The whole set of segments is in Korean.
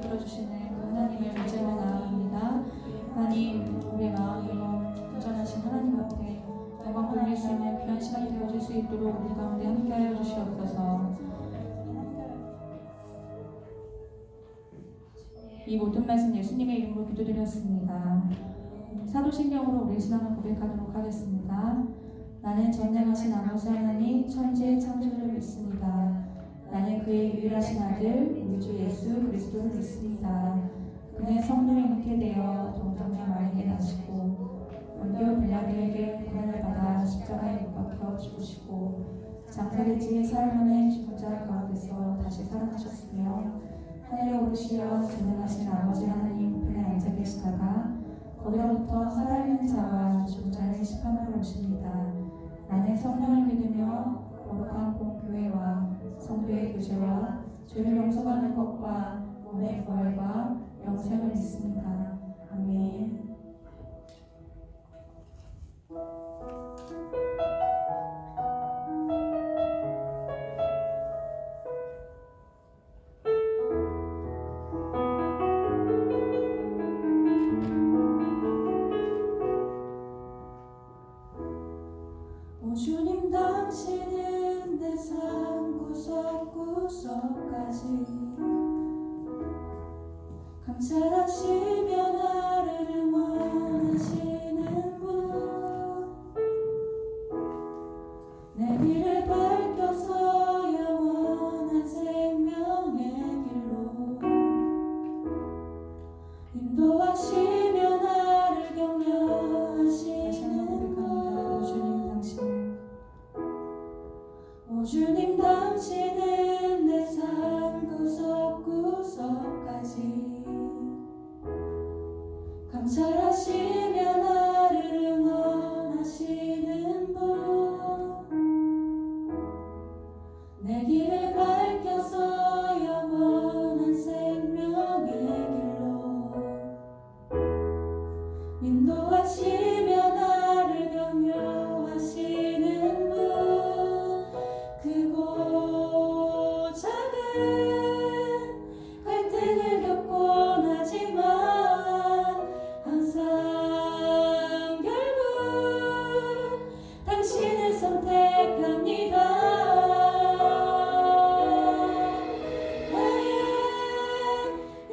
들어주시는 그 하나님을 의지하며 나아갑니다. 하나님, 우리의 마음으로 도전하신 하나님 앞에 영광 돌릴 수 있는 귀한 시간이 되어줄 수 있도록 우리 가운데 함께하여 주시옵소서. 이 모든 말씀 예수님의 이름으로 기도드렸습니다. 사도신경으로 우리 신앙을 고백하도록 하겠습니다. 나는 전능하신 아버지 하나님 천지의 창조주를 믿습니다. 나는 그의 유일하신 아들 우리 주 예수 그리스도를 믿습니다. 그는 성령에 잉태되어 동정녀 마리아에게 나시고 본디오 빌라도에게 고난을 받아 십자가에 못 박혀 죽으시고 장사되지 사흘 만에 죽은 자 가운데서 다시 살아나셨으며 하늘에 오르시어 전능하신 아버지 하나님 우편에 앉아 계시다가 거기로부터 살아있는 자와 죽은 자를 심판하러 오십니다. 나는 성령을 믿으며 거룩한 공교회와 성도의 교제와 죄를 용서받는 것과 몸의 부활과 영생을 믿습니다. 아멘. 오 주님 당신은 내 삶 구석구석까지 감찰하시며 나를 응원하시는 분 내 길을 밝혀서 영원한 생명의 길로 인도하시며 나를 격려하시는 오 주님 당신은 내 삶 구석구석까지 감찰하시며 나를 응원하시는 분 내 길을 밝혀서 영원한 생명의 길로 인도하시며 나를 격려하시는 분 크고 작은 갈등을 겪곤 하지만 항상 결국 당신을 선택합니다. 나의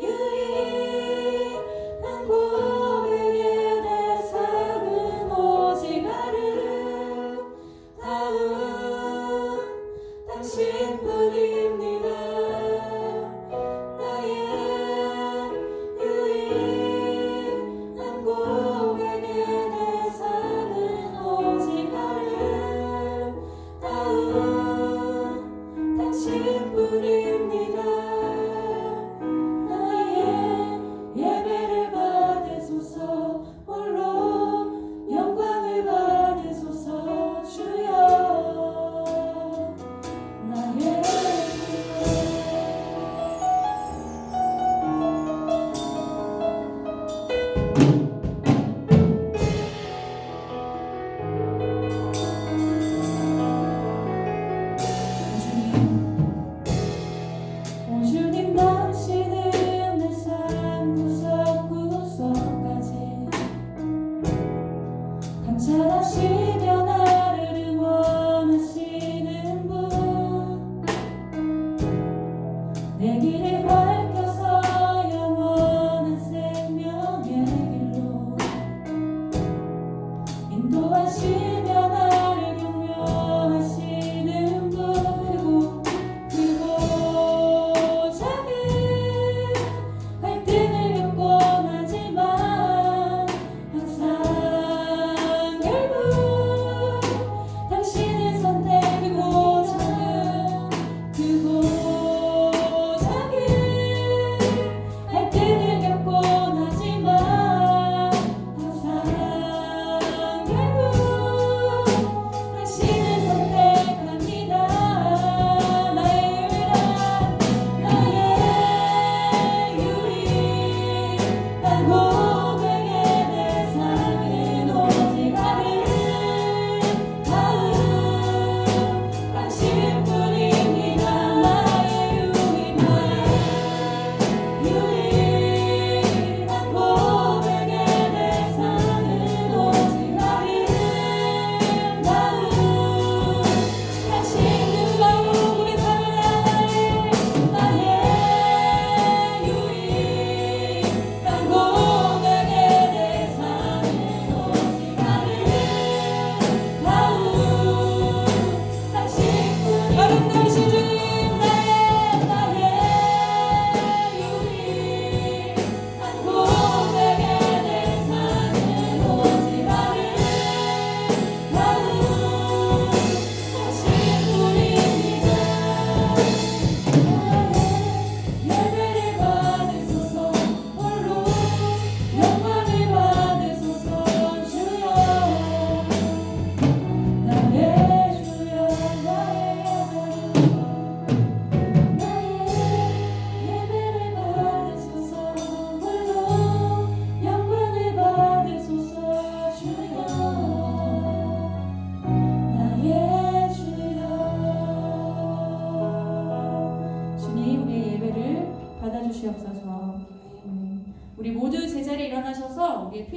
유일한 고백의 대상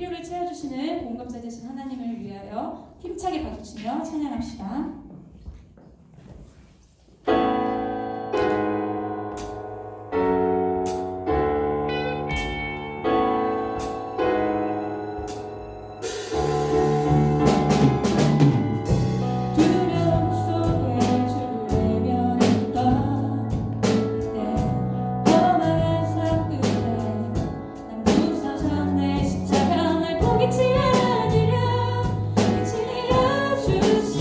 필요를 채워주시는 공급자 되신 하나님을 위하여 힘차게 박수치며 찬양합시다. 두려움 속에 주를 외면했던 내 험한 삶 끝에 난 부서졌네. 십자가 날 포기치 않으려 지어 주신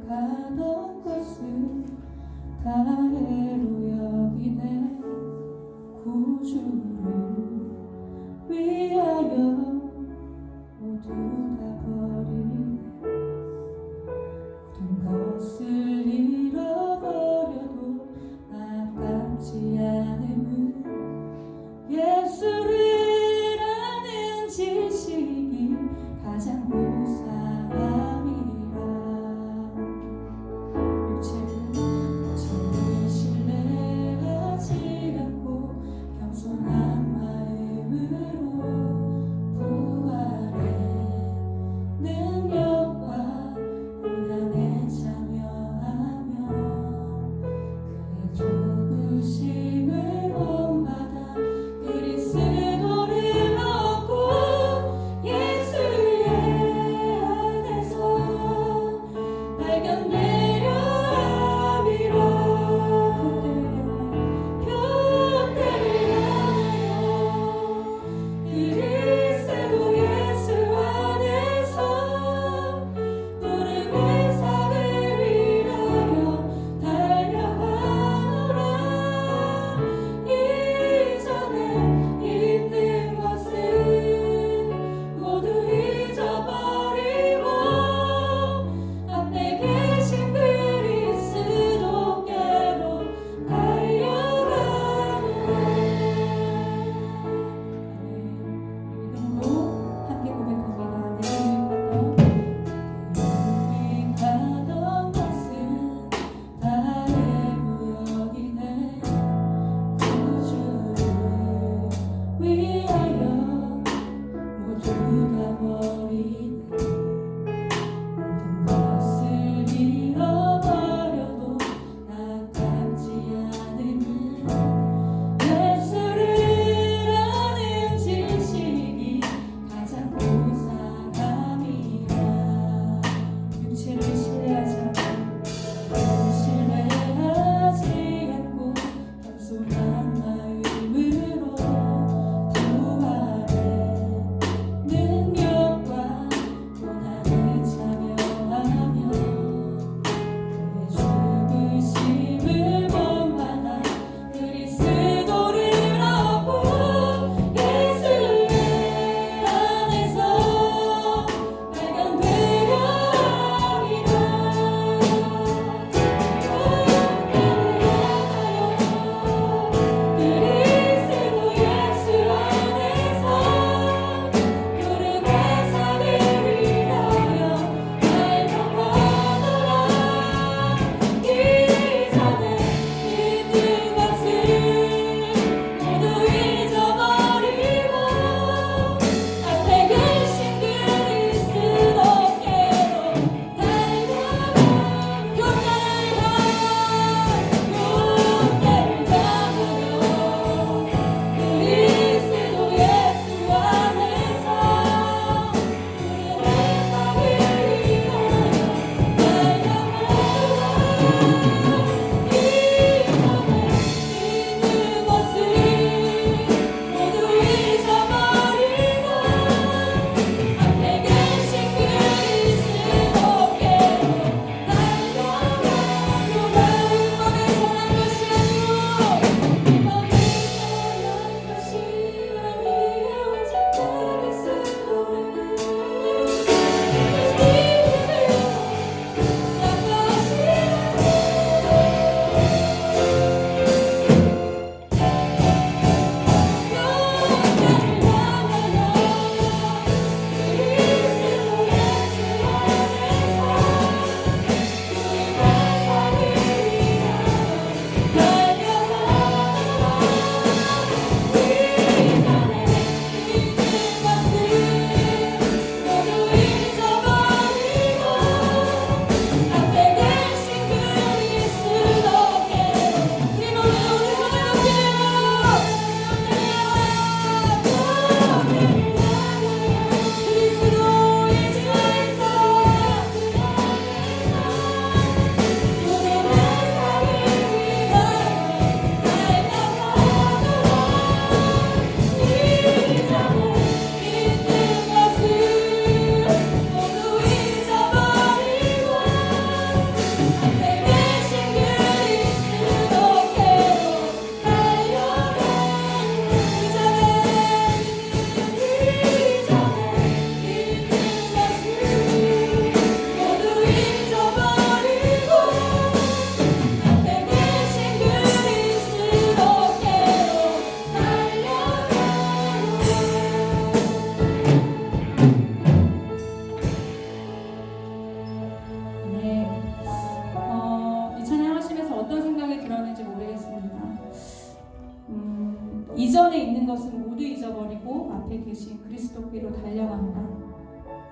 생각하던 것을 다해로 여기네. 구주를 위하여 모두 다 버리네. 모든 것을 잃어버려도 아깝지 않음은 예수를 아는 지식이 가장 무사함이라. 육체를 신뢰하지 않고 겸손한 마음으로 부활의 능력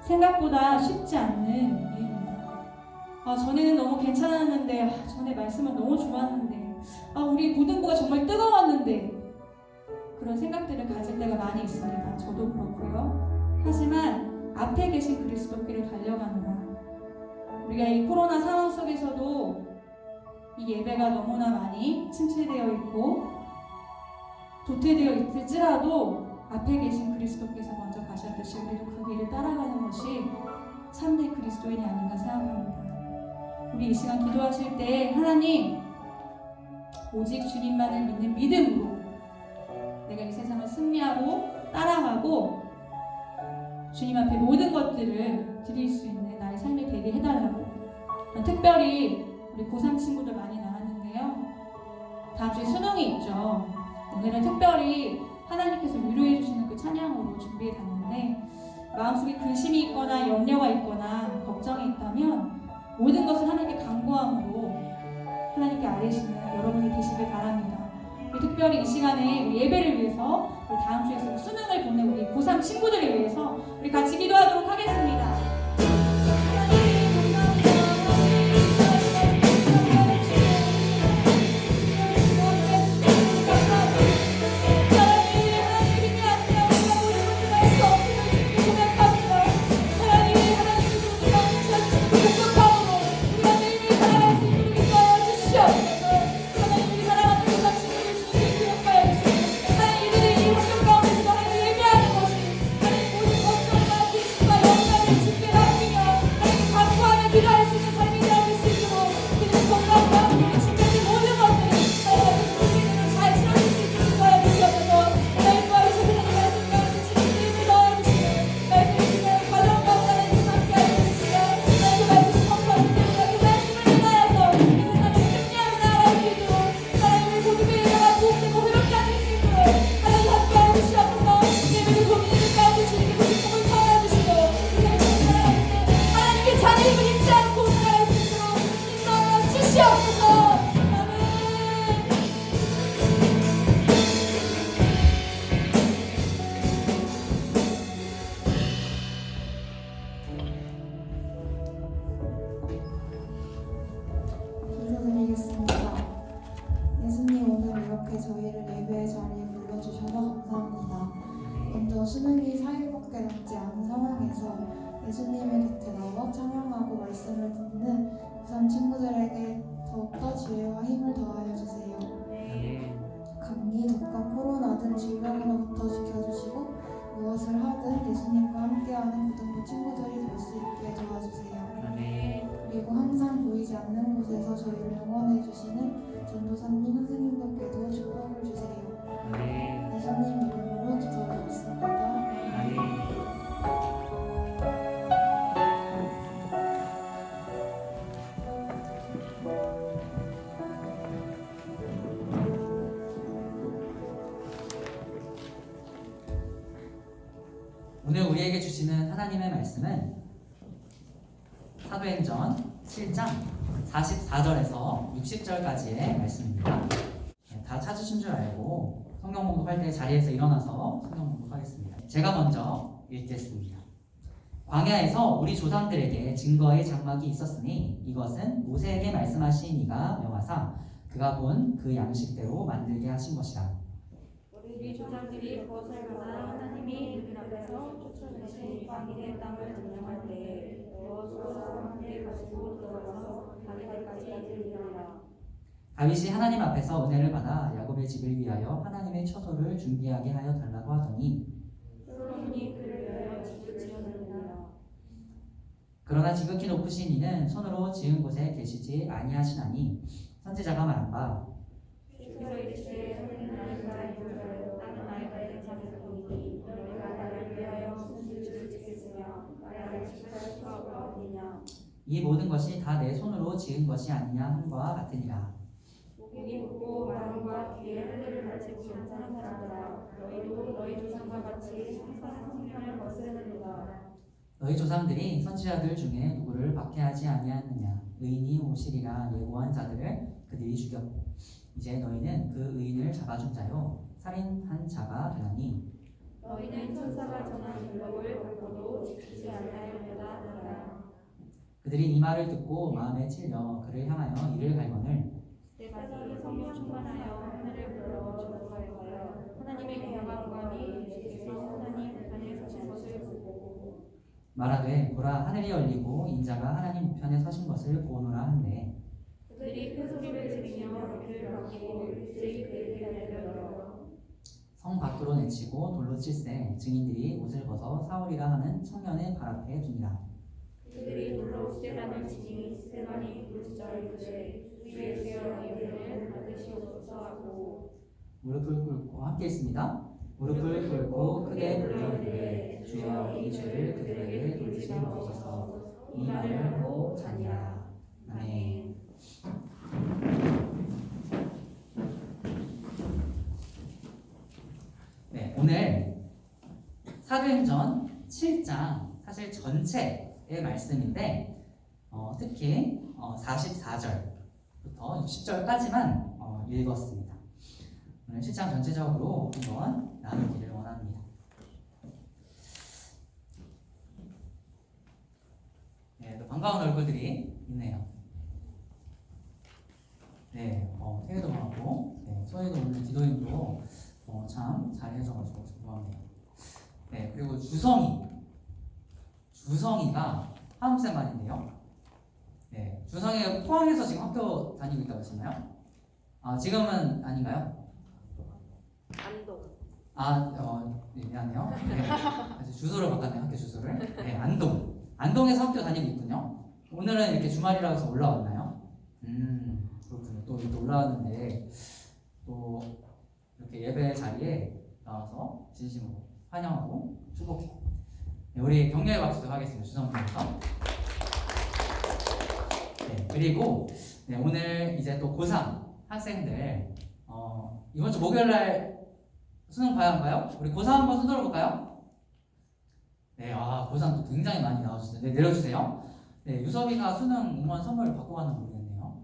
생각보다 쉽지 않는 일입니다. 전에는 너무 괜찮았는데, 전에 말씀은 너무 좋았는데, 우리 고등부가 정말 뜨거웠는데, 그런 생각들을 가질 때가 많이 있습니다. 저도 그렇고요. 하지만 앞에 계신 그리스도께를 달려가느라 우리가 이 코로나 상황 속에서도 이 예배가 너무나 많이 침체되어 있고 도태되어 있을지라도 앞에 계신 그리스도께서 먼저 가셨듯이 우리도 그 길을 따라가는 것이 참된 그리스도인이 아닌가 생각합니다. 우리 이 시간 기도하실 때 하나님 오직 주님만을 믿는 믿음으로 내가 이 세상을 승리하고 따라가고 주님 앞에 모든 것들을 드릴 수 있는 나의 삶이 되게 해달라고. 특별히 우리 고3 친구들 많이 나왔는데요. 다음 주에 수능이 있죠. 오늘은 특별히 하나님께서 위로해 주시는 그 찬양으로 준비해 봤는데 마음속에 근심이 있거나 염려가 있거나 걱정이 있다면 모든 것을 하나님께 간구함으로 하나님께 아뢰시는 여러분이 되시길 바랍니다. 특별히 이 시간에 우리 예배를 위해서 우리 다음 주에 있을 수능을 보는 우리 고3 친구들을 위해서 우리 같이 기도하도록 하겠습니다. 예수님 오늘 이렇게 저희를 예배의 자리에 불러주셔서 감사합니다. 먼저 수능이 4일밖에 남지 않은 상황에서 예수님의 곁에 나와 찬양하고 말씀을 듣는 고3 친구들에게 더욱더 지혜와 힘을 더하여 주세요. 감기, 독감, 코로나 등 질병으로부터 지켜주시고 무엇을 하든 예수님과 함께하는 고등부 친구들이 될 수 있게 도와주세요. 그리고 항상 보이지 않는 곳에서 저희를 응원해 주시는 전도사님 선생님들께도 축복을 주세요. 예수님 이름으로 기도드렸습니다. 오늘 우리에게 주시는 하나님의 말씀은 사도행전 7장 44절에서 60절까지의 말씀입니다. 다 찾으신 줄 알고 성경 봉독할 때 자리에서 일어나서 성경 봉독하겠습니다. 제가 먼저 읽겠습니다. 광야에서 우리 조상들에게 증거의 장막이 있었으니 이것은 모세에게 말씀하신 이가 명하사 그가 본 그 양식대로 만들게 하신 것이라. 우리 조상들이 그것을 받아 하나님이 그들 앞에서 쫓아내신 광야의 땅을 점령할 때에 여호수아와 함께 가지고 들어가서 다윗까지 이르니라. 다윗이 하나님 앞에서 은혜를 받아 야곱의 집을 위하여 하나님의 처소를 준비하게 하여 달라고 하더니 솔로몬이 그를 위하여 집을 지었느니라. 그러나 지극히 높으신 이는 손으로 지은 곳에 계시지 아니하시나니 선지자가 말한 바 주께서 이르시되 너희는 나의 인자요 나는 나의 자손이니 너희가 나를 위하여 무슨 집을 짓겠으며 나를 지킬 수가 없느냐. 이 모든 것이 다 내 손으로 지은 것이 아니냐 함과 같으니라. 목이 붓고 마음과 귀에 하늘을 가지고 연상한 사람들아 너희도 너희 조상과 같이 항상 성령을 거스르느니라. 너희 조상들이 선지자들 중에 누구를 박해하지 아니하느냐. 의인이 오시리라 예고한 자들을 그들이 죽였고 이제 너희는 그 의인을 잡아준 자요 살인한 자가 되나니 너희는 천사가 전한 율법을 받고도 지키지 아니하였다 하니라. 그들이 이 말을 듣고 마음에 찔려 그를 향하여 이를 갈거늘 스데반이 성령 충만하여 하늘을 불러 전도하여 하나님의 영광이 예수께서 하나님 우편에 서신 것을 보고 말하되 보라 하늘이 열리고 인자가 하나님 우편에 서신 것을 보노라 한대. 그들이 큰 소리를 지르며 그를 막고 일제히 그에게 달려들어 성 밖으로 내치고 돌로 칠세 증인들이 옷을 벗어 사울이라 하는 청년의 발 앞에 두니라. 그들이 돌로 스데반을 치니 스데반이 부르짖어 이르되 주의 죄와 의를 받으시옵소서 하고 무릎을 꿇고 함께 있습니다. 무릎을 꿇고 크게 불러 이르되 주여 이 죄를 그들에게 돌리지 마옵소서. 이 말을 하고 자니라. 아멘. 네, 오늘 사도행전 7장 사실 전체의 말씀인데 특히 44절부터 60절까지만 읽었습니다. 오늘 7장 전체적으로 한번 나누기를 원합니다. 네, 또 반가운 얼굴들이 있네요. 네, 태희도 반갑고, 네, 소희도 오늘 기도인도 참 잘해줘가지고 고맙네요. 네, 그리고 주성이가 한국생 말인데요. 네, 주성이가 포항에서 지금 학교 다니고 있다고 했었나요? 아, 지금은 아닌가요? 네, 미안해요. 네, 주소를 바꿨네요. 학교 주소를. 네, 안동에서 학교 다니고 있군요. 오늘은 이렇게 주말이라고 해서 올라왔나요? 그렇군요. 또 이렇게 올라왔는데 또 이렇게 예배 자리에 나와서 진심으로 환영하고 축복해요. 네, 우리 격려의 박수도 하겠습니다. 주성님께서. 네, 그리고 네, 오늘 이제 또 고3 학생들 이번 주 목요일날 수능 봐야 한가요? 우리 고3 한번 손 들어볼까요? 네, 고3 또 굉장히 많이 나와주셨어요. 네, 내려주세요. 네, 유섭이가 수능 응원 선물을 받고 가는 거 모르겠네요.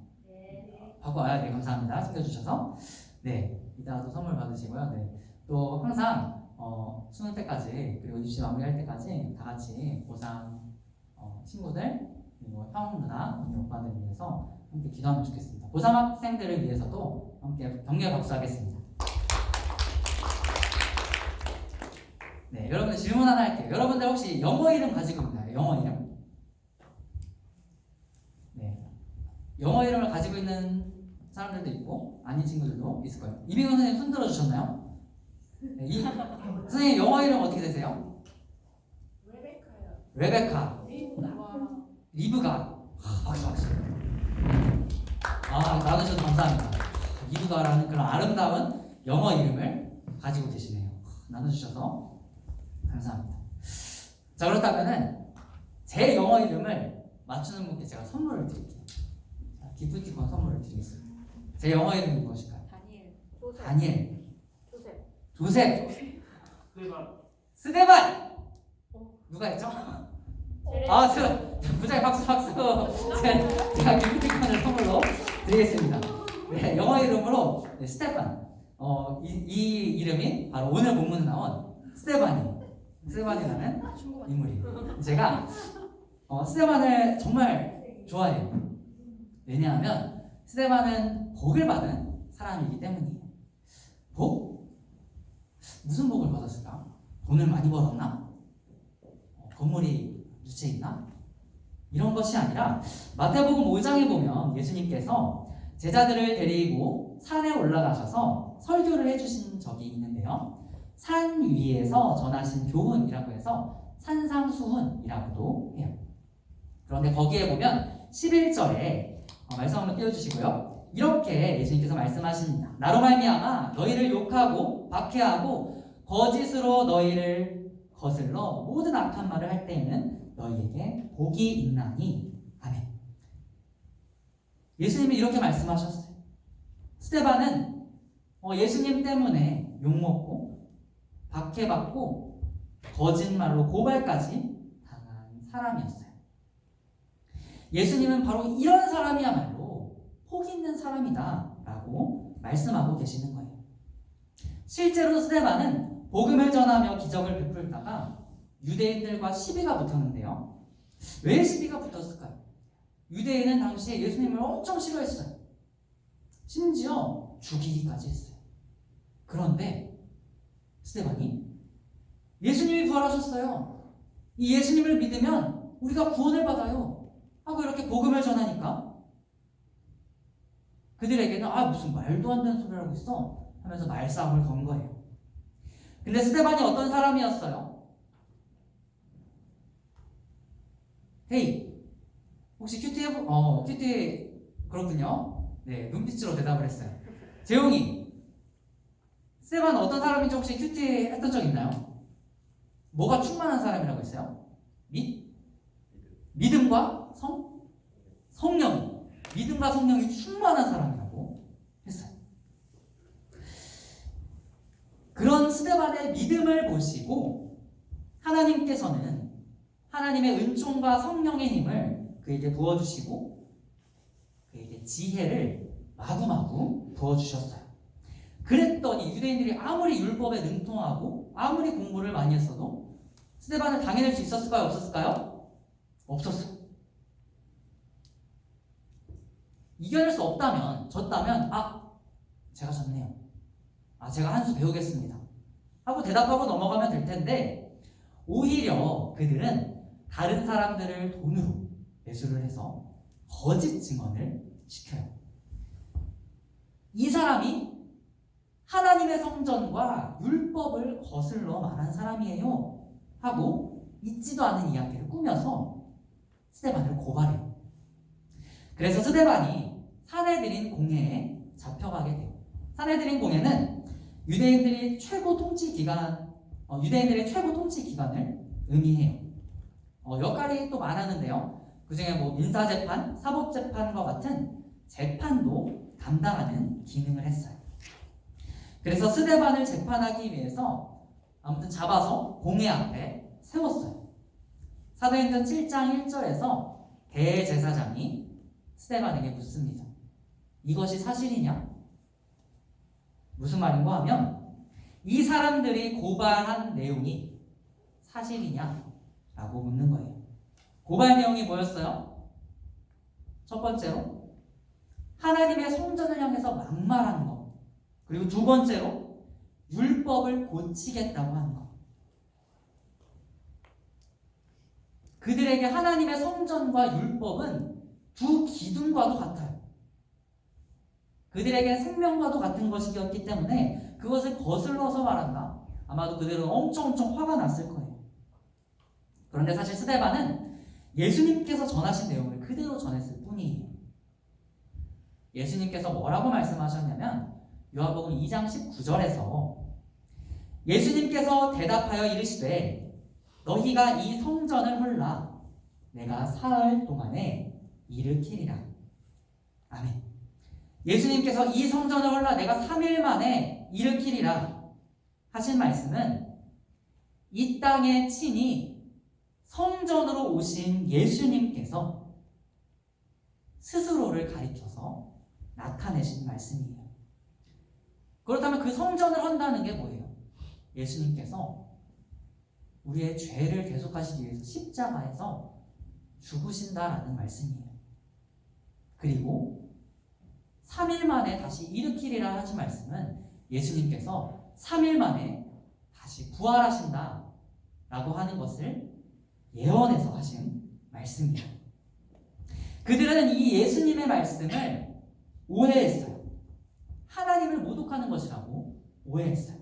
받고 와야 네, 감사합니다. 챙겨주셔서. 네, 이따가 또 선물 받으시고요. 네, 또 항상 수능 때까지 그리고 입시 마무리할 때까지 다 같이 고3 친구들 그리고 형, 누나, 언니, 오빠들 위해서 함께 기도하면 좋겠습니다. 고3 학생들을 위해서도 함께 격려 박수하겠습니다. 네, 여러분들 질문 하나 할게요. 여러분들 혹시 영어 이름 가지고 있나요? 영어 이름? 네, 영어 이름을 가지고 있는 사람들도 있고 아닌 친구들도 있을 거예요. 이민호 선생님 손 들어주셨나요? 네, 선생님 영어 이름 어떻게 되세요? 레베카. 리브가. 박수. 나눠주셔서 감사합니다. 리브가라는 그런 아름다운 영어 이름을 가지고 계시네요. 나눠주셔서 감사합니다. 자, 그렇다면은 제 영어 이름을 맞추는 분께 제가 선물을 드릴게요. 자, 기프티콘 선물을 드리겠습니다. 제 영어 이름이 무엇일까요? 다니엘. 조셉. 스데반. 누가 했죠? 부장님 박수. 제가 기프티콘을 선물로 드리겠습니다. 네, 영어 이름으로 네, 스테판. 이 이름이 바로 오늘 본문에 나온 스테반이라는 인물이에요. 제가 스테반을 정말 좋아해요. 왜냐하면 스테반은 복을 받은 사람이기 때문이에요. 복? 무슨 복을 받았을까? 돈을 많이 벌었나? 건물이 누체 있나? 이런 것이 아니라 마태복음 5장에 보면 예수님께서 제자들을 데리고 산에 올라가셔서 설교를 해주신 적이 있는데요. 산 위에서 전하신 교훈이라고 해서 산상수훈이라고도 해요. 그런데 거기에 보면 11절에 말씀 한번 띄워주시고요. 이렇게 예수님께서 말씀하십니다. 나로 말미암아 너희를 욕하고 박해하고 거짓으로 너희를 거슬러 모든 악한 말을 할 때에는 너희에게 복이 있나니. 아멘. 예수님이 이렇게 말씀하셨어요. 스데반은 예수님 때문에 욕먹고 박해받고 거짓말로 고발까지 당한 사람이었어요. 예수님은 바로 이런 사람이야말로 복 있는 사람이다 라고 말씀하고 계시는 거예요. 실제로 스데반은 복음을 전하며 기적을 베풀다가 유대인들과 시비가 붙었는데요. 왜 시비가 붙었을까요? 유대인은 당시에 예수님을 엄청 싫어했어요. 심지어 죽이기까지 했어요. 그런데 스데반이 예수님이 부활하셨어요. 이 예수님을 믿으면 우리가 구원을 받아요. 하고 이렇게 복음을 전하니까 그들에게는 무슨 말도 안 되는 소리를 하고 있어 하면서 말싸움을 건 거예요. 근데 스데반이 어떤 사람이었어요? 헤이, 혹시 큐티 큐티 그렇군요. 네, 눈빛으로 대답을 했어요. 재용이, 스데반 어떤 사람인지 혹시 큐티 했던 적 있나요? 뭐가 충만한 사람이라고 했어요? 믿음과 성령. 믿음과 성령이 충만한 사람이라고 했어요. 그런 스데반의 믿음을 보시고 하나님께서는 하나님의 은총과 성령의 힘을 그에게 부어주시고 그에게 지혜를 마구마구 부어주셨어요. 그랬더니 유대인들이 아무리 율법에 능통하고 아무리 공부를 많이 했어도 스데반을 당해낼 수 있었을까요? 없었을까요? 없었어요. 이겨낼 수 없다면, 졌다면 제가 졌네요. 제가 한 수 배우겠습니다 하고 대답하고 넘어가면 될 텐데 오히려 그들은 다른 사람들을 돈으로 매수를 해서 거짓 증언을 시켜요. 이 사람이 하나님의 성전과 율법을 거슬러 말한 사람이에요 하고 있지도 않은 이야기를 꾸며서 스데반을 고발해요. 그래서 스데반이 사내들인 공회에 잡혀가게 돼요. 사내들인 공회는 유대인들의 최고 통치 기간을 의미해요. 역할이 또 많았는데요. 그 중에 민사재판, 사법재판과 같은 재판도 담당하는 기능을 했어요. 그래서 스데반을 재판하기 위해서 아무튼 잡아서 공회 앞에 세웠어요. 사도행전 7장 1절에서 대제사장이 스데반에게 묻습니다. 이것이 사실이냐? 무슨 말인가 하면 이 사람들이 고발한 내용이 사실이냐? 라고 묻는 거예요. 고발 내용이 뭐였어요? 첫 번째로 하나님의 성전을 향해서 막말하는 것, 그리고 두 번째로 율법을 고치겠다고 하는 것. 그들에게 하나님의 성전과 율법은 두 기둥과도 같아요. 그들에게 생명과도 같은 것이었기 때문에 그것을 거슬러서 말한다. 아마도 그들은 엄청 화가 났을 거예요. 그런데 사실 스데반은 예수님께서 전하신 내용을 그대로 전했을 뿐이에요. 예수님께서 뭐라고 말씀하셨냐면 요한복음 2장 19절에서 예수님께서 대답하여 이르시되 너희가 이 성전을 헐라 내가 사흘 동안에 일으키리라. 아멘. 예수님께서 이 성전을 헐라 내가 3일 만에 일으키리라 하신 말씀은 이 땅에 친히 성전으로 오신 예수님께서 스스로를 가리켜서 나타내신 말씀이에요. 그렇다면 그 성전을 헌다는 게 뭐예요? 예수님께서 우리의 죄를 대속하시기 위해서 십자가에서 죽으신다라는 말씀이에요. 그리고 3일 만에 다시 일으키리라 하신 말씀은 예수님께서 3일 만에 다시 부활하신다 라고 하는 것을 예언해서 하신 말씀이에요. 그들은 이 예수님의 말씀을 오해했어요. 하나님을 모독하는 것이라고 오해했어요.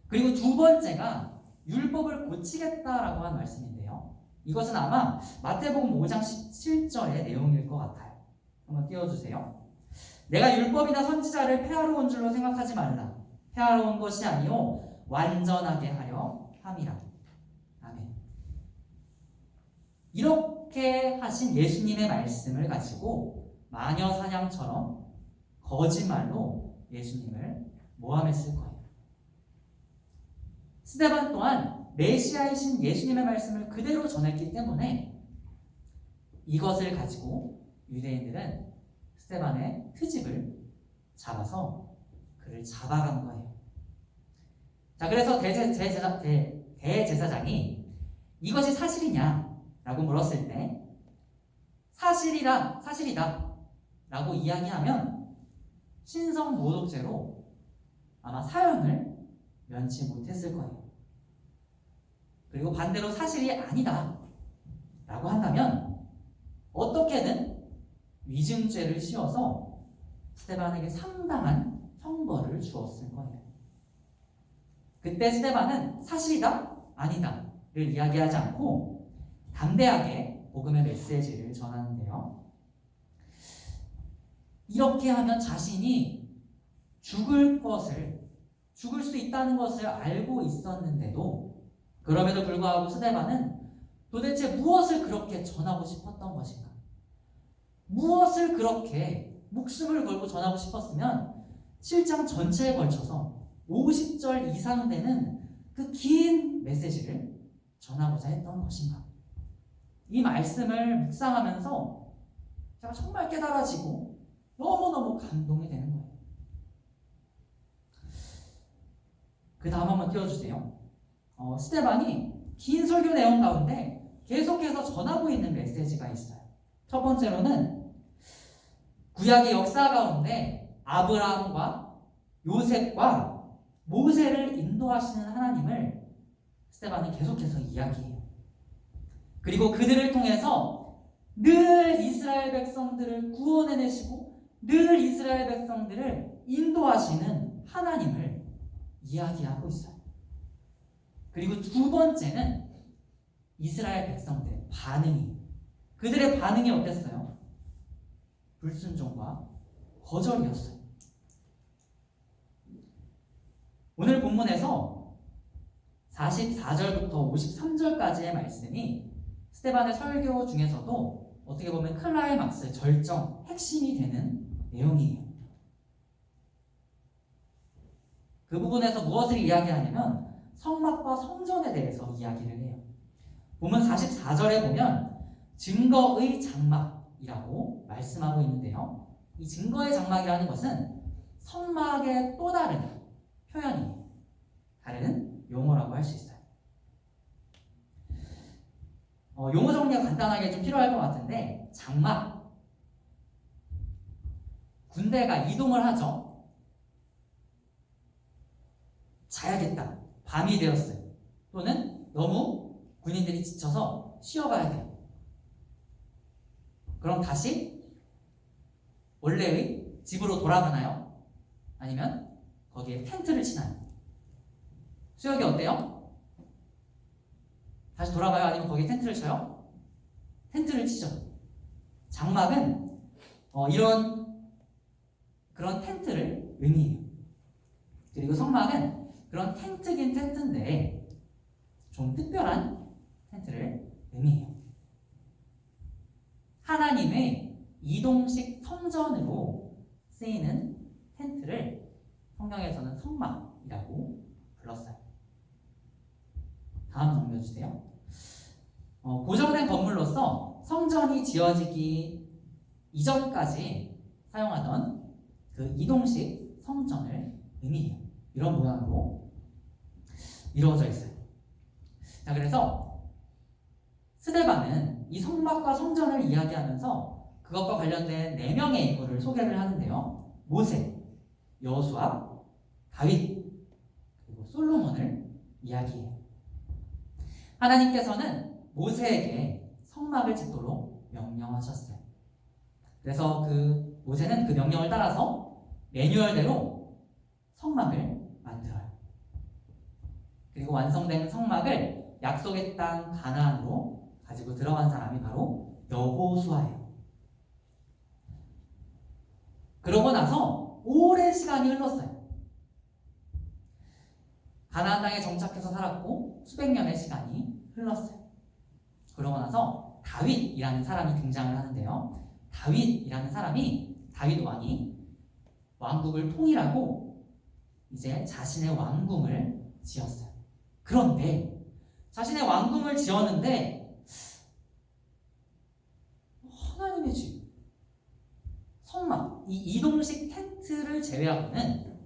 그리고 두 번째가 율법을 고치겠다라고 한 말씀인데요. 이것은 아마 마태복음 5장 17절의 내용일 것 같아요. 한번 띄워주세요. 내가 율법이나 선지자를 폐하러 온 줄로 생각하지 말라. 폐하러 온 것이 아니요 완전하게 하려 함이라. 아멘. 이렇게 하신 예수님의 말씀을 가지고 마녀 사냥처럼 거짓말로 예수님을 모함했을 거예요. 스데반 또한 메시아이신 예수님의 말씀을 그대로 전했기 때문에 이것을 가지고 유대인들은 스데반의 트집을 잡아서 그를 잡아간 거예요. 자, 그래서 대제사장이 이것이 사실이냐라고 물었을 때 사실이다 라고 이야기하면 신성 모독죄로 아마 사형을 면치 못했을 거예요. 그리고 반대로 사실이 아니다 라고 한다면 어떻게든 위증죄를 씌워서 스데반에게 상당한 형벌을 주었을 거예요. 그때 스데반은 사실이다 아니다를 이야기하지 않고 담대하게 복음의 메시지를 전하는데요. 이렇게 하면 자신이 죽을 수 있다는 것을 알고 있었는데도 그럼에도 불구하고 스데반은 도대체 무엇을 그렇게 전하고 싶었던 것인가? 무엇을 그렇게 목숨을 걸고 전하고 싶었으면 7장 전체에 걸쳐서 50절 이상 되는 그 긴 메시지를 전하고자 했던 것인가? 이 말씀을 묵상하면서 제가 정말 깨달아지고 너무너무 감동이 되는 거예요. 그 다음 한번 띄워주세요. 스데반이 긴 설교 내용 가운데 계속해서 전하고 있는 메시지가 있어요. 첫 번째로는 구약의 역사 가운데 아브라함과 요셉과 모세를 인도하시는 하나님을 스데반이 계속해서 이야기해요. 그리고 그들을 통해서 늘 이스라엘 백성들을 구원해내시고 늘 이스라엘 백성들을 인도하시는 하나님을 이야기하고 있어요. 그리고 두 번째는 이스라엘 백성들의 반응이, 그들의 반응이 어땠어요? 불순종과 거절이었어요. 오늘 본문에서 44절부터 53절까지의 말씀이 스데반의 설교 중에서도 어떻게 보면 클라이막스, 절정, 핵심이 되는 내용이에요. 그 부분에서 무엇을 이야기하냐면 성막과 성전에 대해서 이야기를 해요. 본문 44절에 보면 증거의 장막이라고 말씀하고 있는데요. 이 증거의 장막이라는 것은 성막의 또 다른 표현이 다른 용어라고 할 수 있어요. 용어 정리가 간단하게 좀 필요할 것 같은데 장막, 군대가 이동을 하죠. 자야겠다. 밤이 되었어요. 또는 너무 군인들이 지쳐서 쉬어가야 돼요. 그럼 다시 원래의 집으로 돌아가나요? 아니면 거기에 텐트를 치나요? 수역이 어때요? 다시 돌아가요? 아니면 거기에 텐트를 쳐요? 텐트를 치죠. 장막은 그런 텐트를 의미해요. 그리고 성막은 그런 텐트긴 텐트인데 좀 특별한 텐트를 의미해요. 하나님의 이동식 성전으로 쓰이는 텐트를 성경에서는 성막이라고 불렀어요. 다음 넘겨주세요. 고정된 건물로서 성전이 지어지기 이전까지 사용하던 그 이동식 성전을 의미해요. 이런 모양으로 이루어져 있어요. 자, 그래서 스데반은 이 성막과 성전을 이야기하면서 그것과 관련된 4명의 인물을 소개를 하는데요. 모세, 여호수아, 다윗, 그리고 솔로몬을 이야기해요. 하나님께서는 모세에게 성막을 짓도록 명령하셨어요. 그래서 모세는 그 명령을 따라서 매뉴얼대로 성막을 만들어요. 그리고 완성된 성막을 약속의 땅 가나안으로 가지고 들어간 사람이 바로 여호수아예요. 그러고 나서 오랜 시간이 흘렀어요. 가나안 땅에 정착해서 살았고 수백 년의 시간이 흘렀어요. 그러고 나서 다윗이라는 사람이 등장을 하는데요. 다윗이라는 사람이 다윗 왕이 왕국을 통일하고 이제 자신의 왕궁을 지었어요. 그런데 자신의 왕궁을 지었는데 하나님의 집, 성막, 이 이동식 텐트를 제외하고는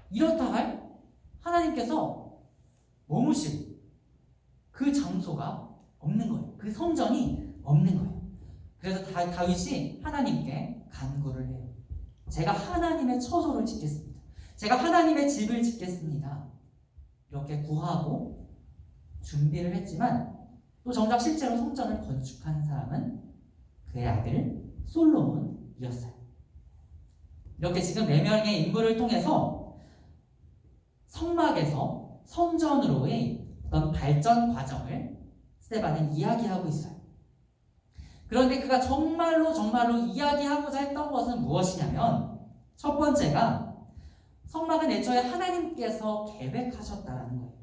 이렇다 할 하나님께서 머무실 그 장소가 없는 거예요. 그 성전이 없는 거예요. 그래서 다윗이 하나님께 간구를 해요. 제가 하나님의 처소를 짓겠습니다. 제가 하나님의 집을 짓겠습니다. 이렇게 구하고 준비를 했지만 또 정작 실제로 성전을 건축한 사람은 그의 아들 솔로몬이었어요. 이렇게 지금 4명의 인물을 통해서 성막에서 성전으로의 어떤 발전 과정을 스데반은 이야기하고 있어요. 그런데 그가 정말로 이야기하고자 했던 것은 무엇이냐면 첫 번째가 성막은 애초에 하나님께서 계획하셨다라는 거예요.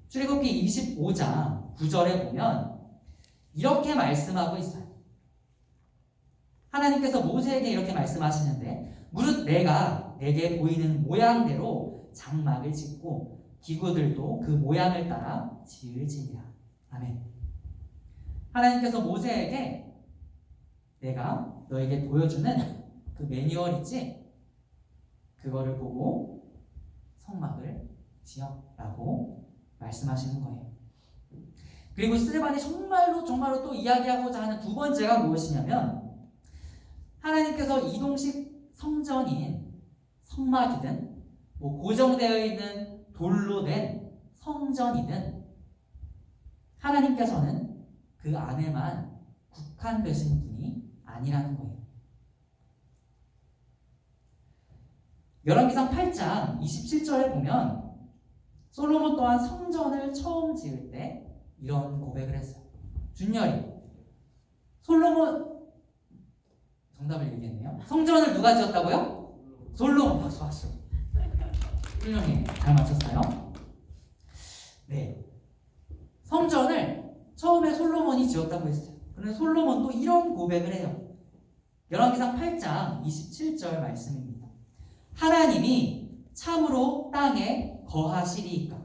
출애굽기 25장 9절에 보면 이렇게 말씀하고 있어요. 하나님께서 모세에게 이렇게 말씀하시는데 무릇 내가 내게 보이는 모양대로 장막을 짓고 기구들도 그 모양을 따라 지을지니라. 아멘. 하나님께서 모세에게 내가 너에게 보여주는 그 매뉴얼 있지? 그거를 보고 성막을 지어라고 말씀하시는 거예요. 그리고 스데반이 정말로 또 이야기하고자 하는 두 번째가 무엇이냐면 하나님께서 이동식 성전인 성막이든 고정되어 있는 돌로 된 성전이든 하나님께서는 그 안에만 국한되신 분이 아니라는 거예요. 열왕기상 8장 27절에 보면 솔로몬 또한 성전을 처음 지을 때 이런 고백을 했어요. 준열이 솔로몬 정답을 얘기했네요. 성전을 누가 지었다고요? 솔로몬. 박수. 훌륭해. 잘 맞췄어요. 네. 성전을 처음에 솔로몬이 지었다고 했어요. 그런데 솔로몬도 이런 고백을 해요. 열왕기상 8장 27절 말씀입니다. 하나님이 참으로 땅에 거하시리이까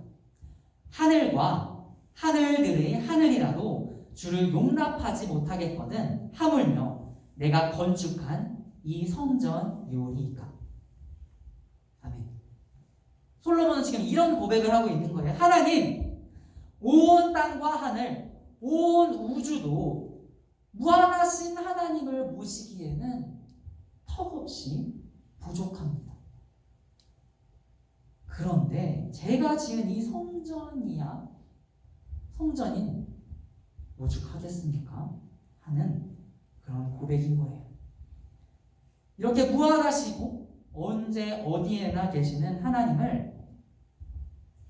하늘과 하늘들의 하늘이라도 주를 용납하지 못하겠거든 하물며 내가 건축한 이 성전이오리이까. 아멘. 솔로몬은 지금 이런 고백을 하고 있는 거예요. 하나님, 온 땅과 하늘, 온 우주도 무한하신 하나님을 모시기에는 턱없이 부족합니다. 그런데 제가 지은 이 성전인 오죽하겠습니까? 하는 그런 고백인 거예요. 이렇게 무한하시고 언제 어디에나 계시는 하나님을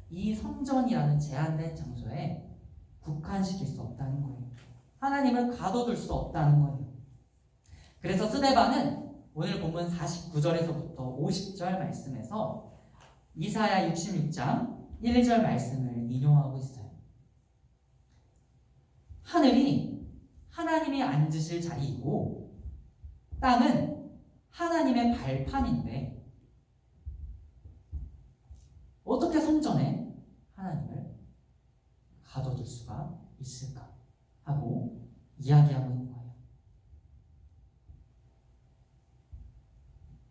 이 성전이라는 제한된 장소에 국한시킬 수 없다는 거예요. 하나님을 가둬둘 수 없다는 거예요. 그래서 스데반은 오늘 본문 49절에서부터 50절 말씀에서 이사야 66장 1, 2절 말씀을 인용하고 있어요. 하늘이 하나님이 앉으실 자리이고 땅은 하나님의 발판인데 어떻게 성전에 하나님을 가둬둘 수가 있을까 하고 이야기하고 있는 거예요.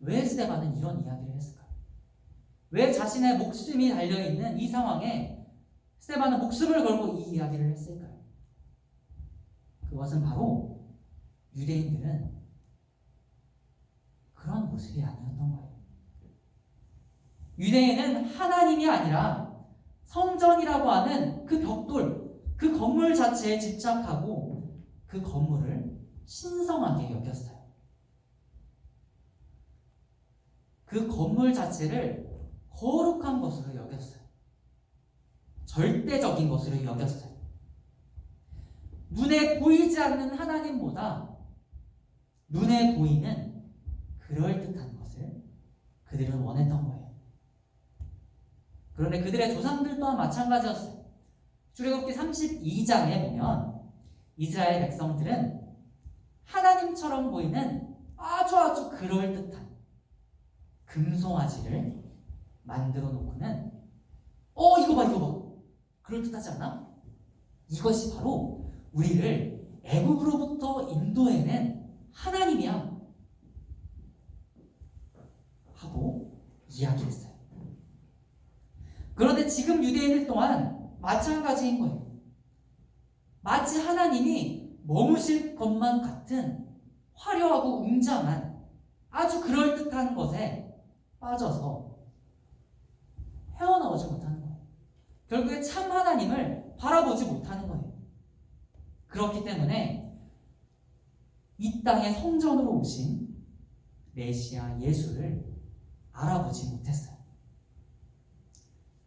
왜 스데반은 이런 이야기를 했을까? 왜 자신의 목숨이 달려있는 이 상황에 스데반은 목숨을 걸고 이 이야기를 했을까요? 그것은 바로 유대인들은 그런 모습이 아니었던 거예요. 유대인은 하나님이 아니라 성전이라고 하는 그 벽돌, 그 건물 자체에 집착하고 그 건물을 신성하게 여겼어요. 그 건물 자체를 거룩한 것으로 여겼어요. 절대적인 것으로 여겼어요. 눈에 보이지 않는 하나님보다 눈에 보이는 그럴듯한 것을 그들은 원했던 거예요. 그런데 그들의 조상들 또한 마찬가지였어요. 출애굽기 32장에 보면 이스라엘 백성들은 하나님처럼 보이는 아주 그럴듯한 금송아지를 만들어 놓고는 이거 봐 그럴듯하지 않아? 이것이 바로 우리를 애굽으로부터 인도해낸 하나님이야 하고 이야기했어요. 모든 유대인들 또한 마찬가지인 거예요. 마치 하나님이 머무실 것만 같은 화려하고 웅장한 아주 그럴듯한 것에 빠져서 헤어나오지 못하는 거예요. 결국에 참 하나님을 바라보지 못하는 거예요. 그렇기 때문에 이 땅에 성전으로 오신 메시아 예수를 알아보지 못했어요.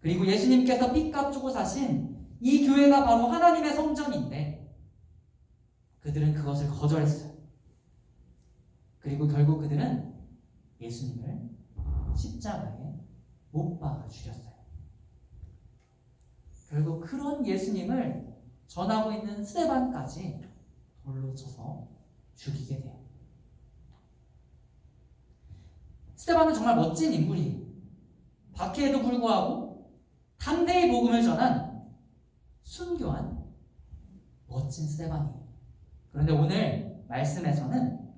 그리고 예수님께서 핏값 주고 사신 이 교회가 바로 하나님의 성전인데 그들은 그것을 거절했어요. 그리고 결국 그들은 예수님을 십자가에 못 박아 죽였어요. 결국 그런 예수님을 전하고 있는 스데반까지 돌로 쳐서 죽이게 돼요. 스데반은 정말 멋진 인물이에요. 박해에도 불구하고 담대히 복음을 전한 순교한 멋진 스데반이에요. 그런데 오늘 말씀에서는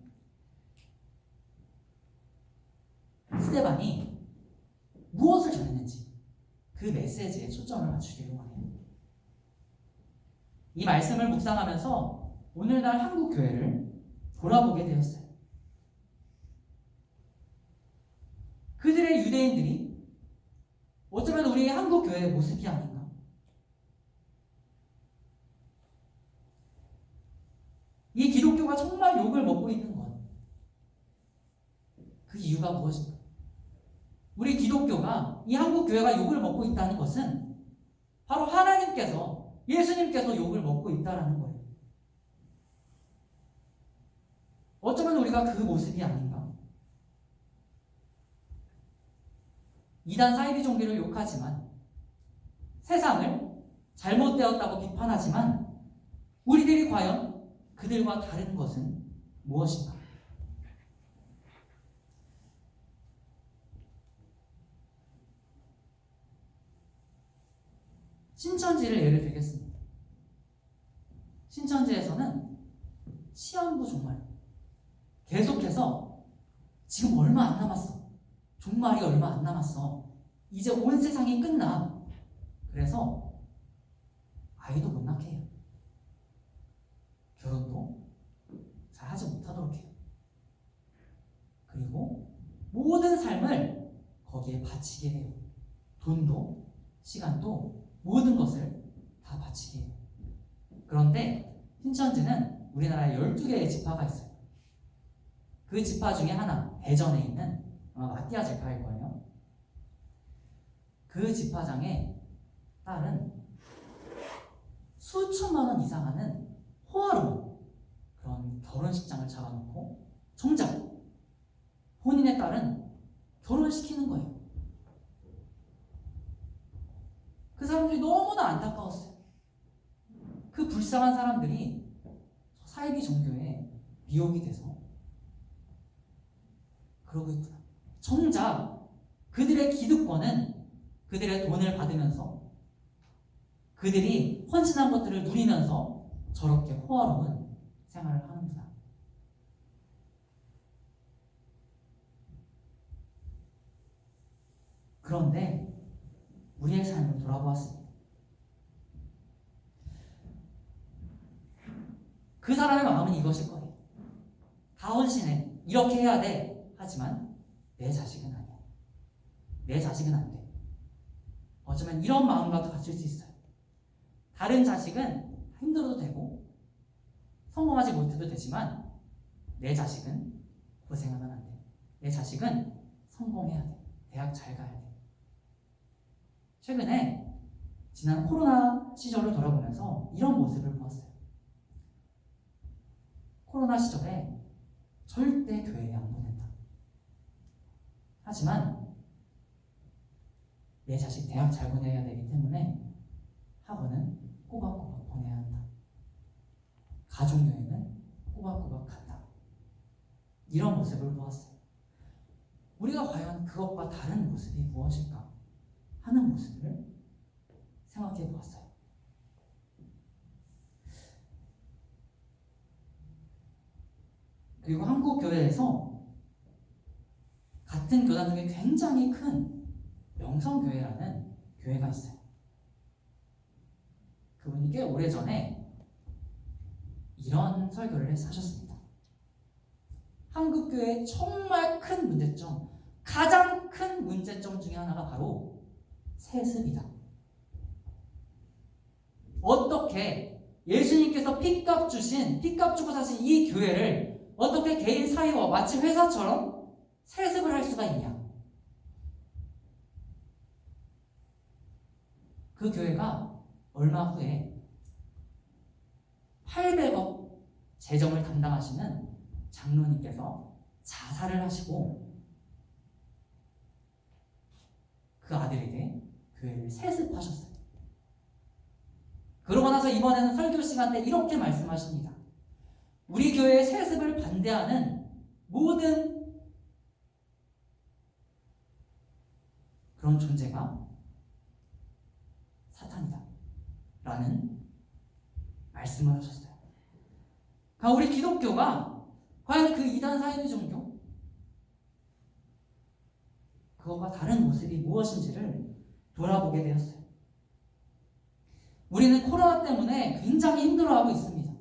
스데반이 무엇을 전했는지 그 메시지에 초점을 맞추기로 하네요. 이 말씀을 묵상하면서 오늘날 한국 교회를 돌아보게 되었어요. 그들의 유대인들이 어쩌면 우리 한국 교회의 모습이 아닌가? 이 기독교가 정말 욕을 먹고 있는 것. 그 이유가 무엇인가? 우리 기독교가, 이 한국 교회가 욕을 먹고 있다는 것은 바로 하나님께서, 예수님께서 욕을 먹고 있다는 거예요. 어쩌면 우리가 그 모습이 아닌가? 이단 사이비 종교를 욕하지만, 세상을 잘못되었다고 비판하지만, 우리들이 과연 그들과 다른 것은 무엇인가? 신천지를 예를 들겠습니다. 신천지에서는 시한부 종말 계속해서 지금 얼마 안 남았어. 종말이 얼마 안 남았어. 이제 온 세상이 끝나. 그래서 아이도 못 낳게 해요. 결혼도 잘 하지 못하도록 해요. 그리고 모든 삶을 거기에 바치게 해요. 돈도 시간도 모든 것을 다 바치게 해요. 그런데 신천지는 우리나라에 12개의 지파가 있어요. 그 지파 중에 하나, 대전에 있는 아마 마띠아 지파일 거예요. 그 지파장의 딸은 수천만 원 이상 하는 호화로운 그런 결혼식장을 잡아놓고 정작 본인의 딸은 결혼시키는 거예요. 그 사람들이 너무나 안타까웠어요. 그 불쌍한 사람들이 사이비 종교에 미혹이 돼서 그러고 있구나. 정작 그들의 기득권은 그들의 돈을 받으면서 그들이 헌신한 것들을 누리면서 저렇게 호화로운 생활을 하는구나. 그런데 우리의 삶을 돌아보았습니다. 그 사람의 마음은 이것일 거예요. 다 헌신해. 이렇게 해야 돼. 하지만 내 자식은 아니야. 내 자식은 안 돼. 어쩌면 이런 마음과도 같을 수 있어요. 다른 자식은 힘들어도 되고 성공하지 못해도 되지만 내 자식은 고생하면 안 돼. 내 자식은 성공해야 돼. 대학 잘 가야 돼. 최근에 지난 코로나 시절을 돌아보면서 이런 모습을 보았어요. 코로나 시절에 절대 교회에 안 보낸다. 하지만 내 자식 대학 잘 보내야 되기 때문에 학원은 꼬박꼬박 보내야 한다. 가족여행은 꼬박꼬박 간다. 이런 모습을 보았어요. 우리가 과연 그것과 다른 모습이 무엇일까 하는 모습을 생각해 보았어요. 그리고 한국 교회에서 같은 교단 중에 굉장히 큰 명성교회라는 교회가 있어요. 그분이 꽤 오래전에 이런 설교를 하셨습니다. 한국교회의 정말 큰 문제점, 가장 큰 문제점 중에 하나가 바로 세습이다. 어떻게 예수님께서 핏값 주고 사신 이 교회를 어떻게 개인 사회와 마치 회사처럼 세습을 할 수가 있냐? 그 교회가 얼마 후에 800억 재정을 담당하시는 장로님께서 자살을 하시고 그 아들에게 교회를 세습하셨어요. 그러고 나서 이번에는 설교 시간 때 이렇게 말씀하십니다. 우리 교회의 세습을 반대하는 모든 그런 존재가 사탄이다 라는 말씀을 하셨어요. 그러니까 우리 기독교가 과연 그 이단 사이비 종교 그거가 다른 모습이 무엇인지를 돌아보게 되었어요. 우리는 코로나 때문에 굉장히 힘들어하고 있습니다.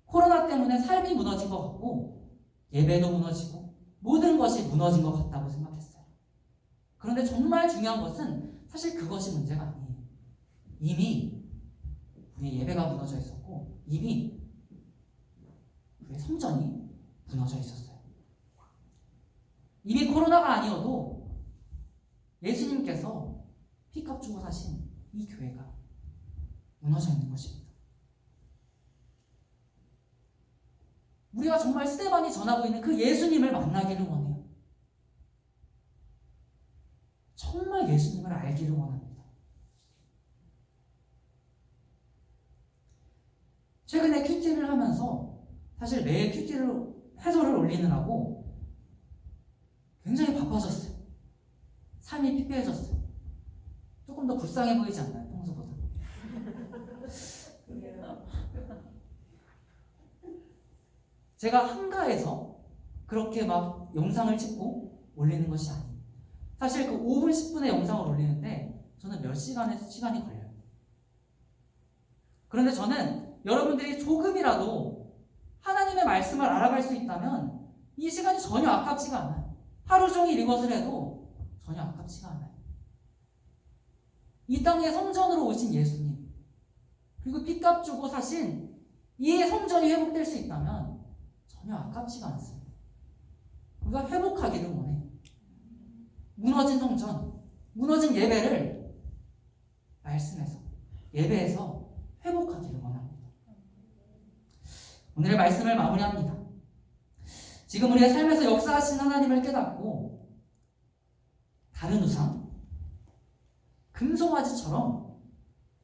코로나 때문에 삶이 무너진 것 같고 예배도 무너지고 모든 것이 무너진 것 같다고 생각했어요. 그런데 정말 중요한 것은 사실 그것이 문제가 아니에요. 이미 우리의 예배가 무너져 있었고 이미 우리의 성전이 무너져 있었어요. 이미 코로나가 아니어도 예수님께서 피값 주고 사신 이 교회가 무너져 있는 것입니다. 우리가 정말 스데반이 전하고 있는 그 예수님을 만나기를 원해요. 정말 예수님을 알기를 원합니다. 최근에 큐티를 하면서 사실 매일 큐티를 해설을 올리느라고 굉장히 바빠졌어요. 삶이 피폐해졌어요. 조금 더 불쌍해 보이지 않나요? 평소보다. 제가 한가해서 그렇게 막 영상을 찍고 올리는 것이 아니에요. 사실 그 5분, 10분의 영상을 올리는데 저는 몇 시간이 걸려요. 그런데 저는 여러분들이 조금이라도 하나님의 말씀을 알아갈 수 있다면 이 시간이 전혀 아깝지가 않아요. 하루 종일 이것을 해도 전혀 아깝지가 않아요. 이 땅에 성전으로 오신 예수님 그리고 핏값 주고 사신 이 성전이 회복될 수 있다면 전혀 아깝지가 않습니다. 우리가 회복하기를 원해요. 무너진 성전, 무너진 예배를 말씀에서, 예배에서 회복하기를 원합니다. 오늘의 말씀을 마무리합니다. 지금 우리의 삶에서 역사하신 하나님을 깨닫고 다른 우상, 금송아지처럼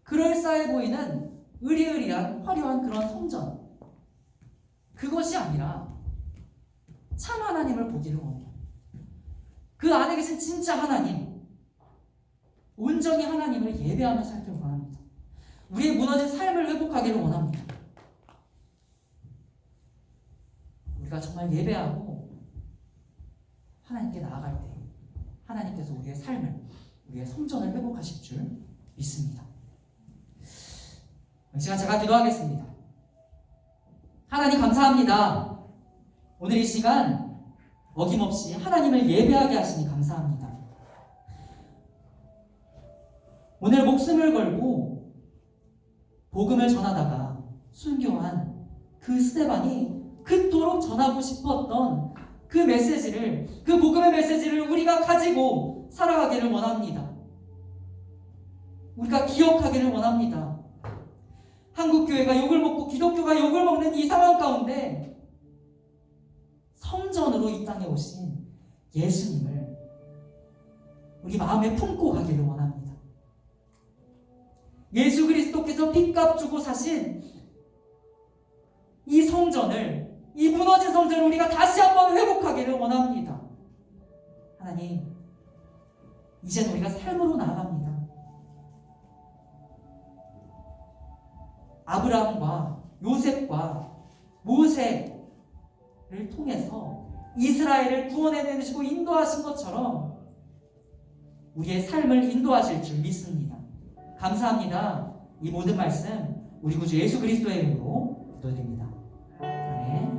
그럴싸해 보이는 의리의리한 화려한 그런 성전 그것이 아니라 참 하나님을 보기를 원해요. 그 안에 계신 진짜 하나님 온전히 하나님을 예배하며 살기를 원합니다. 우리의 무너진 삶을 회복하기를 원합니다. 우리가 정말 예배하고 하나님께 나아갈 때 하나님께서 우리의 삶을 우리의 성전을 회복하실 줄 믿습니다. 이 시간 제가 기도하겠습니다. 하나님 감사합니다. 오늘 이 시간 어김없이 하나님을 예배하게 하시니 감사합니다. 오늘 목숨을 걸고 복음을 전하다가 순교한 그 스데반이 그토록 전하고 싶었던 그 메시지를, 그 복음의 메시지를 우리가 가지고 살아가기를 원합니다. 우리가 기억하기를 원합니다. 한국교회가 욕을 먹고 기독교가 욕을 먹는 이 상황 가운데 성전으로 이 땅에 오신 예수님을 우리 마음에 품고 가기를 원합니다. 예수 그리스도께서 핏값 주고 사신 이 성전을, 이 무너진 성전을 우리가 다시 한번 회복하기를 원합니다. 하나님, 이제는 우리가 삶으로 나아갑니다. 아브라함과 요셉과 모세를 통해서 이스라엘을 구원해내시고 인도하신 것처럼 우리의 삶을 인도하실 줄 믿습니다. 감사합니다. 이 모든 말씀 우리 구주 예수 그리스도의 이름으로 기도드립니다. 아멘.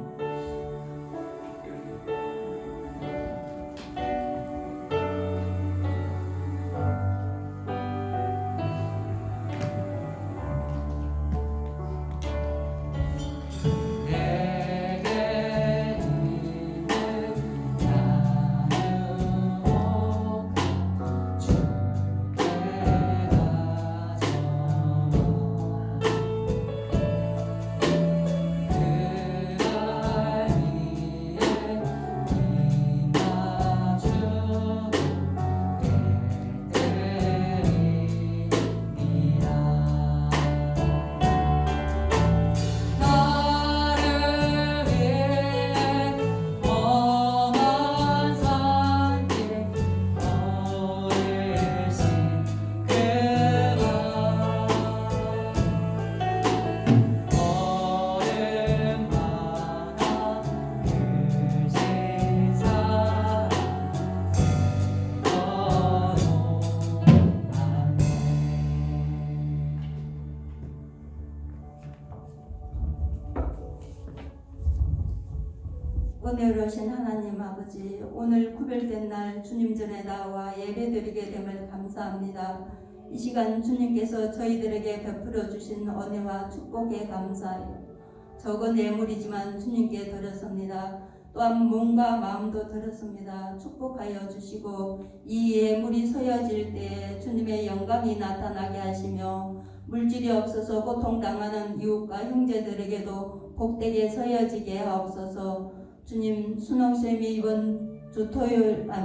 은혜로우신 하나님 아버지, 오늘 구별된 날 주님 전에 나와 예배드리게 됨을 감사합니다. 이 시간 주님께서 저희들에게 베풀어 주신 은혜와 축복에 감사해요. 적은 예물이지만 주님께 드렸습니다. 또한 몸과 마음도 드렸습니다. 축복하여 주시고 이 예물이 소여질 때에 주님의 영광이 나타나게 하시며 물질이 없어서 고통당하는 이웃과 형제들에게도 복되게 서여지게 하옵소서. 주님, 수능시험이 이번 주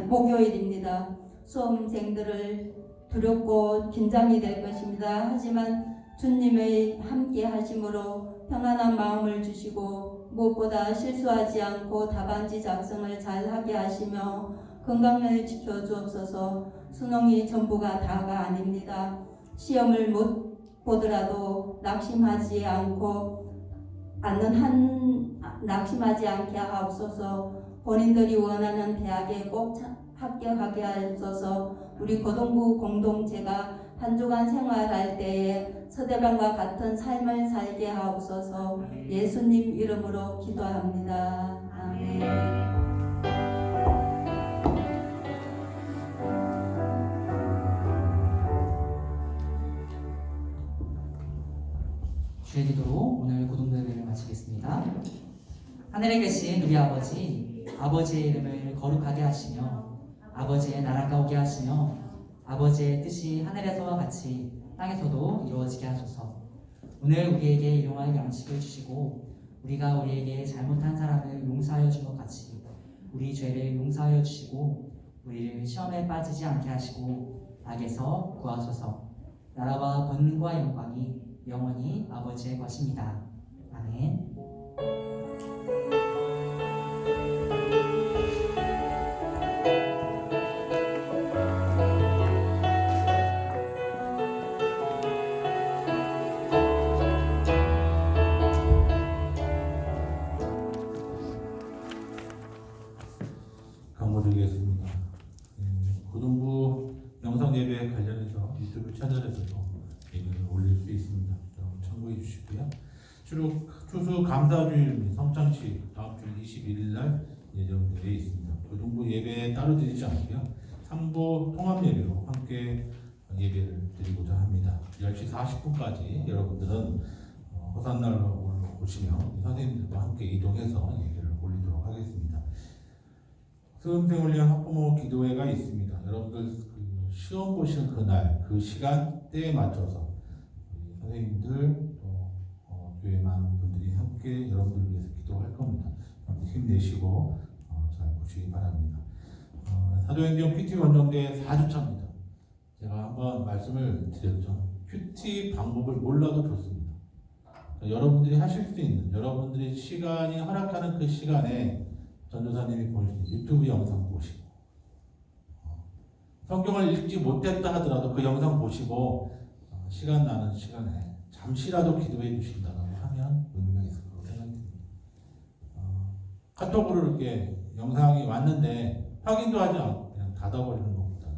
목요일입니다. 수험생들을 두렵고 긴장이 될 것입니다. 하지만 주님의 함께 하심으로 평안한 마음을 주시고 무엇보다 실수하지 않고 답안지 작성을 잘 하게 하시며 건강을 지켜 주옵소서. 수능이 전부가 다가 아닙니다. 시험을 못 보더라도 낙심하지 않게 하옵소서. 본인들이 원하는 대학에 꼭 합격하게 하옵소서. 우리 고등부 공동체가 한 주간 생활할 때에 서대방과 같은 삶을 살게 하옵소서. 예수님 이름으로 기도합니다. 아멘. 주의 기도로 오늘 고등배회를 마치겠습니다. 하늘에 계신 우리 아버지, 아버지의 이름을 거룩하게 하시며 아버지의 나라가 오게 하시며 아버지의 뜻이 하늘에서와 같이 땅에서도 이루어지게 하소서. 오늘 우리에게 일용할 양식을 주시고 우리가 우리에게 잘못한 사람을 용서하여 준 것 같이 우리 죄를 용서하여 주시고 우리를 시험에 빠지지 않게 하시고 악에서 구하소서. 나라와 권능과 영광이 영원히 아버지의 것입니다. 아멘. 강모드리겠습니다. 고등부 영상 예배 관련해서 유튜브 채널에서도 예배를 올릴 수 있습니다. 참고해 주시고요. 추수 감사주일 및 성찬식 다음 주 21일 날 예정되어 있습니다. 고등부 예배에 따로 드리지 않고요. 3부 통합 예배로 함께 예배를 드리고자 합니다. 10시 40분까지 여러분들은 호산날로 오시며 선생님들과 함께 이동해서 예배를 올리도록 하겠습니다. 수험생을 위한 학부모 기도회가 있습니다. 여러분들 시험 보시는 그날 그 시간대에 맞춰서 선생님들 또 교회 많은 분들이 함께 여러분들 위해서 기도할 겁니다. 힘내시고 잘 보시기 바랍니다. 사도행전 PT 원정대 4주차입니다. 제가 한번 말씀을 드렸죠. PT 방법을 몰라도 좋습니다. 여러분들이 하실 수 있는 여러분들이 시간이 허락하는 그 시간에 전도사님이 보여주신 유튜브 영상 보시고 성경을 읽지 못했다 하더라도 그 영상 보시고 시간 나는 시간에 잠시라도 기도해 주신다고 하면 의미가 있을 거라고 생각됩니다. 카톡으로 이렇게 영상이 왔는데 확인도 하지 않고 그냥 닫아버리는 것보다는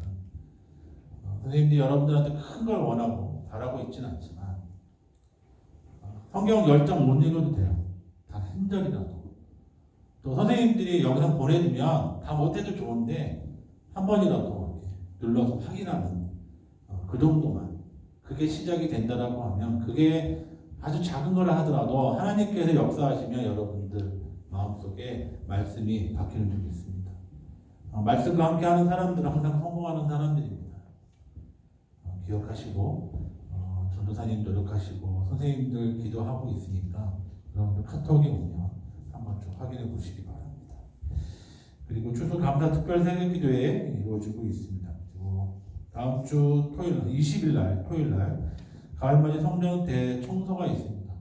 선생님들이 여러분들한테 큰 걸 원하고 바라고 있지는 않지만 성경 10장 못 읽어도 돼요. 단 한 절이라도. 또 선생님들이 영상 보내주면 다 못해도 좋은데 한 번이라도 이렇게 눌러서 확인하는 그 정도만. 그게 시작이 된다라고 하면 그게 아주 작은 거라 하더라도 하나님께서 역사하시면 여러분들 마음속에 말씀이 바뀌는 줄 믿습니다. 말씀과 함께 하는 사람들은 항상 성공하는 사람들입니다. 기억하시고 전도사님 노력하시고 선생님들 기도하고 있으니까 여러분들 카톡이 오면 한번 좀 확인해 보시기 바랍니다. 그리고 추수 감사 특별 새벽 기도회 이루어지고 있습니다. 그리고 다음 주 토요일 20일 날 토요일 날 가을맞이 성전 대청소가 있습니다.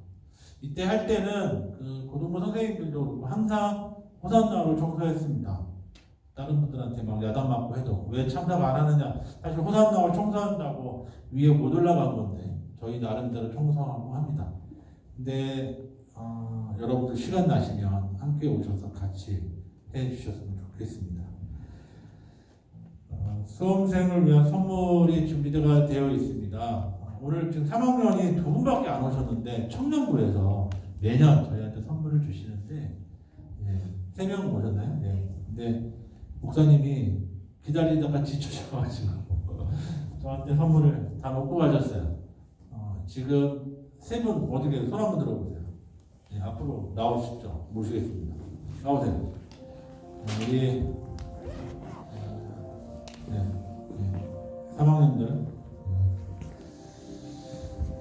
이때 할 때는 그 고등부 선생님들도 항상 호산나로 청소했습니다. 다른 분들한테 막 야단 맞고 해도 왜 참석 안 하느냐. 사실 호산나를 청소한다고 위에 못 올라간 건데 저희 나름대로 청소하고 합니다. 근데 여러분들 시간 나시면 함께 오셔서 같이 해주셨으면 좋겠습니다. 수험생을 위한 선물이 준비가 되어 있습니다. 오늘 지금 3학년이 2분밖에 안 오셨는데 청년부에서 매년 저희한테 선물을 주시는데 3명 오셨나요? 네. 근데 목사님이 기다리다가 지쳐셔가지고 저한테 선물을 다 놓고 가셨어요. 지금 3분 어떻게 손 한번 들어보세요. 네, 앞으로 나오십시오. 모시겠습니다. 나오세요. 우리 3학년들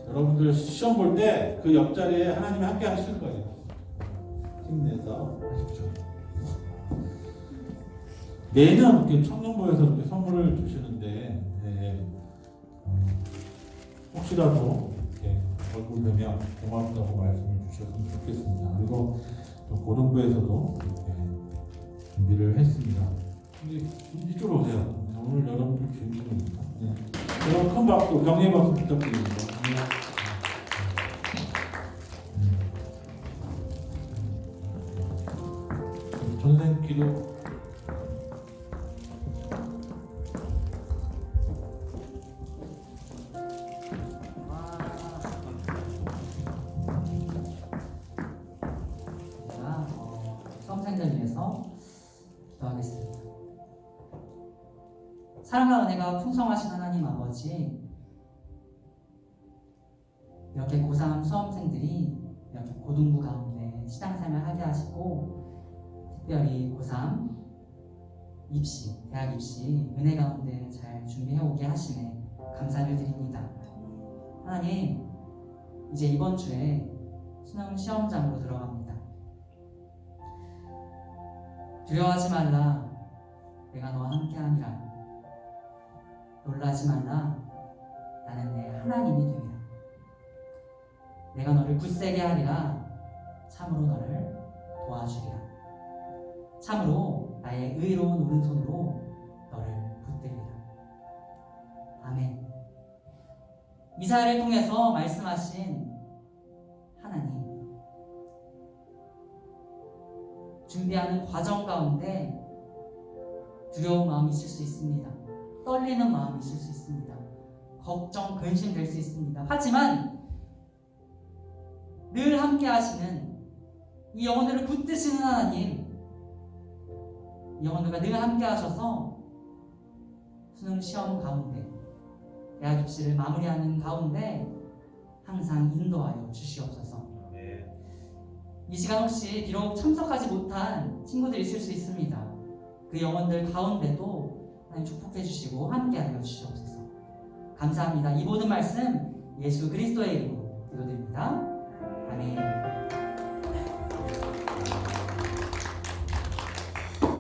여러분들 시험 볼 때 그 옆자리에 하나님이 함께 하실 거예요. 힘내서 하십시오. 매년 이렇게 청년부에서 이렇게 선물을 주시는데 혹시라도 이렇게 얼굴 뵈면 고맙다고 말씀을 주셨으면 좋겠습니다. 그리고 또 고등부에서도 이렇게 준비를 했습니다. 이쪽으로 오세요. 오늘 여러분들 주인공입니다. 여러분 큰 박수, 격려의 박수 부탁드립니다. 전생 기도. 수험생들 위해서 기도하겠습니다. 사랑과 은혜가 풍성하신 하나님 아버지, 이렇게 고3 수험생들이 이렇게 고등부 가운데 신앙생활 하게 하시고 특별히 고3 입시, 대학 입시 은혜 가운데 잘 준비해 오게 하심에 감사를 드립니다. 하나님, 이제 이번 주에 수능 시험장으로 들어갑니다. 두려워하지 말라, 내가 너와 함께하니라. 놀라지 말라, 나는 내 하나님이 됨이라. 내가 너를 굳세게 하리라, 참으로 너를 도와주리라. 참으로 나의 의로운 오른손으로 너를 붙들리라. 아멘. 이사야를 통해서 말씀하신 하나님, 준비하는 과정 가운데 두려운 마음이 있을 수 있습니다. 떨리는 마음이 있을 수 있습니다. 걱정, 근심될 수 있습니다. 하지만 늘 함께 하시는 이 영혼들을 붙드시는 하나님, 이 영혼들과 늘 함께 하셔서 수능 시험 가운데, 대학 입시를 마무리하는 가운데 항상 인도하여 주시옵소서. 이 시간 혹시 비록 참석하지 못한 친구들이 있을 수 있습니다. 그 영혼들 가운데도 하나님 축복해 주시고 함께하여 주시옵소서. 감사합니다. 이 모든 말씀 예수 그리스도의 이름으로 기도드립니다. 아멘.